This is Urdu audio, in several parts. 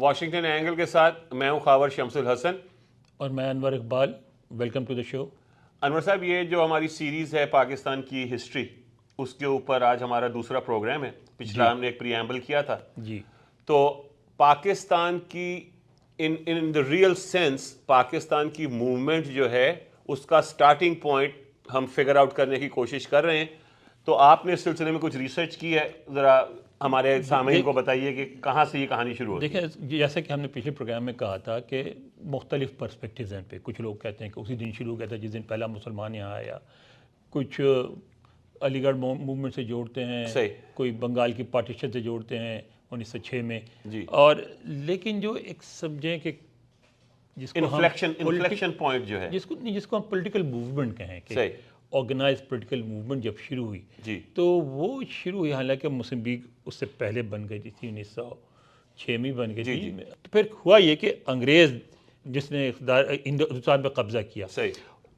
واشنگٹن اینگل کے ساتھ میں ہوں خاور شمس الحسن اور میں انور اقبال. ویلکم ٹو دا شو. انور صاحب، یہ جو ہماری سیریز ہے پاکستان کی ہسٹری، اس کے اوپر آج ہمارا دوسرا پروگرام ہے. پچھلا ہم نے ایک پریامبل کیا تھا. جی. تو پاکستان کی ان دا ریئل سینس پاکستان کی موومنٹ جو ہے اس کا سٹارٹنگ پوائنٹ ہم فگر آؤٹ کرنے کی کوشش کر رہے ہیں. تو آپ نے اس سلسلے میں کچھ ریسرچ کی ہے، ذرا ہمارے سامعین کو بتائیے کہ کہاں سے یہ کہانی شروع ہوتی ہے. دیکھیں، جیسا کہ ہم نے پچھلے پروگرام میں کہا تھا کہ مختلف پرسپیکٹیوز ہیں پہ. کچھ لوگ کہتے ہیں کہ اسی دن شروع ہو گیا تھا جس دن پہلا مسلمان یہاں آیا. کچھ علی گڑھ موومنٹ سے جوڑتے ہیں، کوئی بنگال کی پارٹیشن سے جوڑتے ہیں 1906 میں. اور لیکن جو ایک سمجھیں کہ جس کو انفلیکشن پوائنٹ جو ہے، جس کو ہم پولیٹیکل موومنٹ کہیں کہ آرگنائز پولیٹیکل موومنٹ جب شروع ہوئی تو وہ شروع ہوئی، حالانکہ مسلم لیگ اس سے پہلے بن گئی تھی، 1906 میں بن گئی تھی. تو پھر ہوا یہ کہ انگریز جس نے ہندوستان پہ قبضہ کیا،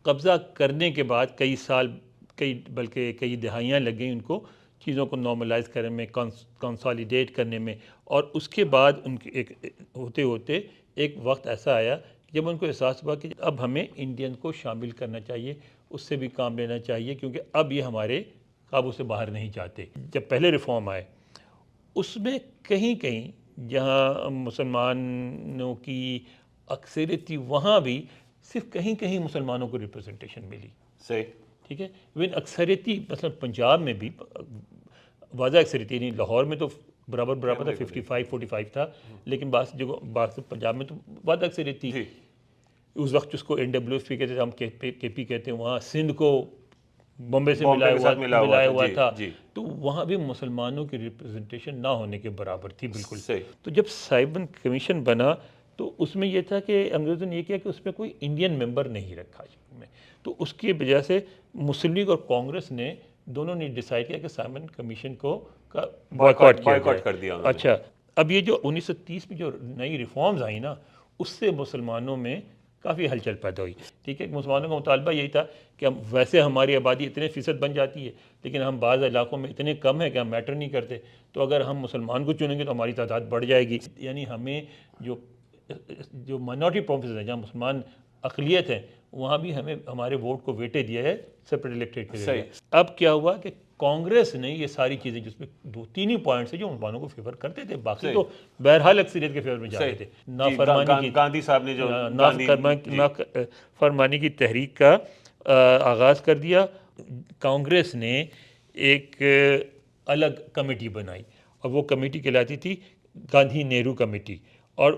قبضہ کرنے کے بعد کئی سال بلکہ کئی دہائیاں لگ گئیں ان کو چیزوں کو نارملائز کرنے میں، کنسالیڈیٹ کرنے میں. اور اس کے بعد ان کے ہوتے ہوتے ایک وقت ایسا آیا جب ان کو احساس ہوا کہ اب ہمیں انڈین کو شامل کرنا چاہیے، اس سے بھی کام لینا چاہیے، کیونکہ اب یہ ہمارے قابو سے باہر نہیں جاتے. جب پہلے ریفارم آئے اس میں کہیں جہاں مسلمانوں کی اکثریت تھی وہاں بھی صرف کہیں مسلمانوں کو ریپرزنٹیشن ملی. ٹھیک ہے. اکثریتی مثلا پنجاب میں بھی واضح اکثریتی نہیں، لاہور میں تو برابر تھا، 55-45 تھا، لیکن بعض پنجاب میں تو واضح اکثریت تھی. اس وقت اس کو NWP کہتے تھے، ہم KP کہتے ہیں. وہاں سندھ کو بمبے سے ملایا ہوا تھا، تو وہاں بھی مسلمانوں کی ریپرزنٹیشن نہ ہونے کے برابر تھی بالکل. تو جب سائمن کمیشن بنا تو اس میں یہ تھا کہ انگریزوں نے یہ کیا کہ اس میں کوئی انڈین ممبر نہیں رکھا میں. تو اس کی وجہ سے مسلم لیگ اور کانگریس نے دونوں نے ڈیسائیڈ کیا کہ سائمن کمیشن کو بائیکاٹ کر دیا. اچھا، اب یہ جو 1930 میں جو نئی ریفارمز آئیں نا، اس سے مسلمانوں میں کافی ہلچل پیدا ہوئی. ٹھیک ہے. مسلمانوں کا مطالبہ یہی تھا کہ ہم ویسے ہماری آبادی اتنے فیصد بن جاتی ہے، لیکن ہم بعض علاقوں میں اتنے کم ہیں کہ ہم میٹر نہیں کرتے. تو اگر ہم مسلمان کو چنیں گے تو ہماری تعداد بڑھ جائے گی. یعنی ہمیں جو مائنورٹی پروونسز ہیں جہاں مسلمان اقلیت ہیں وہاں بھی ہمیں ہمارے ووٹ کو ویٹے دیا ہے سپریٹ الیکٹڈ کے لیے. اب کیا ہوا کہ کانگریس نے یہ ساری چیزیں جس میں 2-3 ہی پوائنٹس ہیں جو مسلمانوں کو فیور کرتے تھے، باقی تو بہرحال اکثریت کے فیور میں جاتے تھے. گاندھی صاحب نے جو نافرمانی کی تحریک کا آغاز کر دیا. کانگریس نے ایک الگ کمیٹی بنائی اور وہ کمیٹی کہلاتی تھی گاندھی نہرو کمیٹی. اور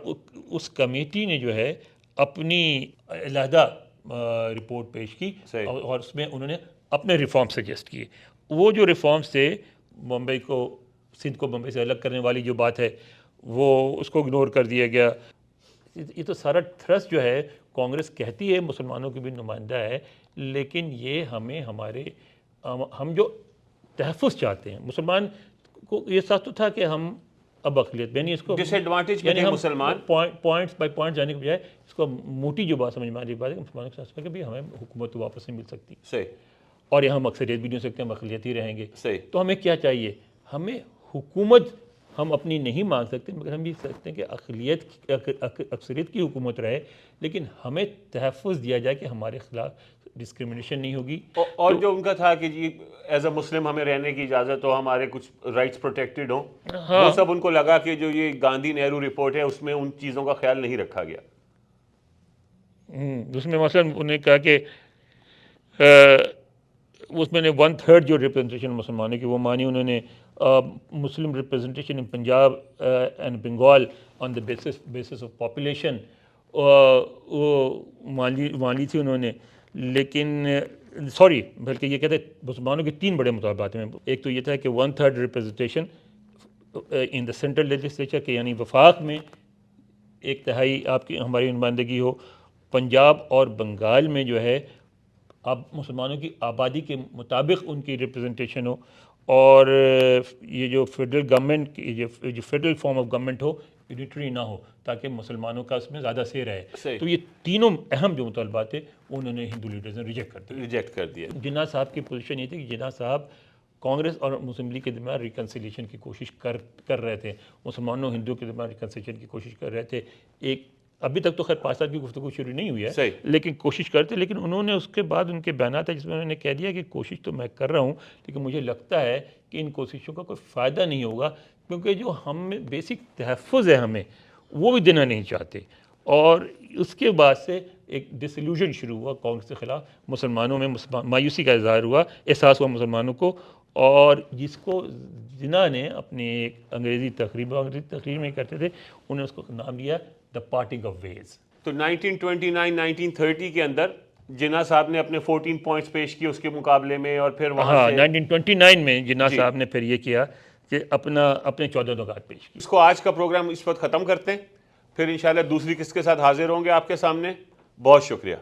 اس کمیٹی نے جو ہے اپنی علیحدہ رپورٹ پیش کی اور اس میں انہوں نے اپنے ریفارم سجیسٹ کیے. وہ جو ریفارمز تھے، سندھ کو بمبئی سے الگ کرنے والی جو بات ہے وہ اس کو اگنور کر دیا گیا. یہ تو سارا تھرسٹ جو ہے کانگریس کہتی ہے مسلمانوں کی بھی نمائندہ ہے، لیکن یہ ہم جو تحفظ چاہتے ہیں مسلمان کو، یہ ساتھ تو تھا کہ ہم اب اقلیت یعنی اس کو ڈس ایڈوانٹیج یعنی مسلمان پوائنٹس بائی پوائنٹ جانے کے بجائے اس کو موٹی جو بات سمجھ میں آ رہی بات ہے کہ مسلمانوں کے ساتھ کہ بھی ہمیں حکومت واپس نہیں مل سکتی اور یہاں ہم اکثریت بھی نہیں ہو سکتے، ہم اقلیت ہی رہیں گے. تو ہمیں کیا چاہیے؟ ہمیں حکومت ہم اپنی نہیں مانگ سکتے، مگر ہم یہ سکتے ہیں کہ اکثریت کی حکومت رہے، لیکن ہمیں تحفظ دیا جائے کہ ہمارے خلاف ڈسکریمنیشن نہیں ہوگی. اور جو ان کا تھا کہ جی ایز اے مسلم ہمیں رہنے کی اجازت ہو، ہمارے کچھ رائٹس پروٹیکٹڈ ہوں، وہ سب ان کو لگا کہ جو یہ گاندھی نہرو رپورٹ ہے اس میں ان چیزوں کا خیال نہیں رکھا گیا. اس میں مثلا انہوں نے کہا کہ اس میں نے 1/3 جو ریپرزنٹیشن مسلمانوں کی وہ مانی. انہوں نے Muslim representation in Punjab and Bengal on the basis of population وہ مان لی تھی انہوں نے. لیکن بلکہ یہ کہتے ہیں مسلمانوں کے 3 بڑے مطالبات ہیں. ایک تو یہ تھا کہ 1/3 representation in the central legislature کے، یعنی وفاق میں 1/3 آپ کی ہماری نمائندگی ہو. پنجاب اور بنگال میں جو ہے اب مسلمانوں کی آبادی کے مطابق ان کی ریپرزنٹیشن ہو. اور یہ جو فیڈرل گورنمنٹ جو federal form of government who unitary نہ ہو تاکہ مسلمانوں کا اس میں زیادہ سے رہے. تو یہ تینوں اہم جو مطالبات تھے انہوں نے ہندو لیڈرز نے ریجیکٹ کر دیا. جناح صاحب کی پوزیشن یہ تھی کہ جناح صاحب کانگریس اور مسلم لیگ کے درمیان ریکنسیلیشن کی کوشش کر رہے تھے، مسلمانوں ہندوؤں کے درمیان ریکنسیلیشن کی کوشش کر رہے تھے. ایک ابھی تک تو خیر 5 سال کی گفتگو شروع نہیں ہوئی ہے لیکن کوشش کرتے، لیکن انہوں نے اس کے بعد ان کے بیانات ہیں جس میں انہوں نے کہہ دیا کہ کوشش تو میں کر رہا ہوں لیکن مجھے لگتا ہے کہ ان کوششوں کا کوئی فائدہ نہیں ہوگا، کیونکہ جو ہم میں بیسک تحفظ ہے ہمیں وہ بھی دینا نہیں چاہتے. اور اس کے بعد سے ایک ڈسلیوژن شروع ہوا کانگریس کے خلاف، مسلمانوں میں مایوسی کا اظہار ہوا، احساس ہوا مسلمانوں کو، اور جس کو جناح نے اپنی ایک انگریزی تقریر میں کرتے تھے، انہوں نے اس کو نام دیا دا پارٹنگ آف ویز. تو 1929-1930 کے اندر جناح صاحب نے اپنے 14 پوائنٹس پیش کیے اس کے مقابلے میں، اور پھر وہاں سے 1929 میں جناح صاحب نے پھر یہ کیا کہ اپنے 14 نکات پیش کی. اس کو آج کا پروگرام اس وقت ختم کرتے ہیں، پھر انشاءاللہ دوسری قسط کے ساتھ حاضر ہوں گے آپ کے سامنے. بہت شکریہ.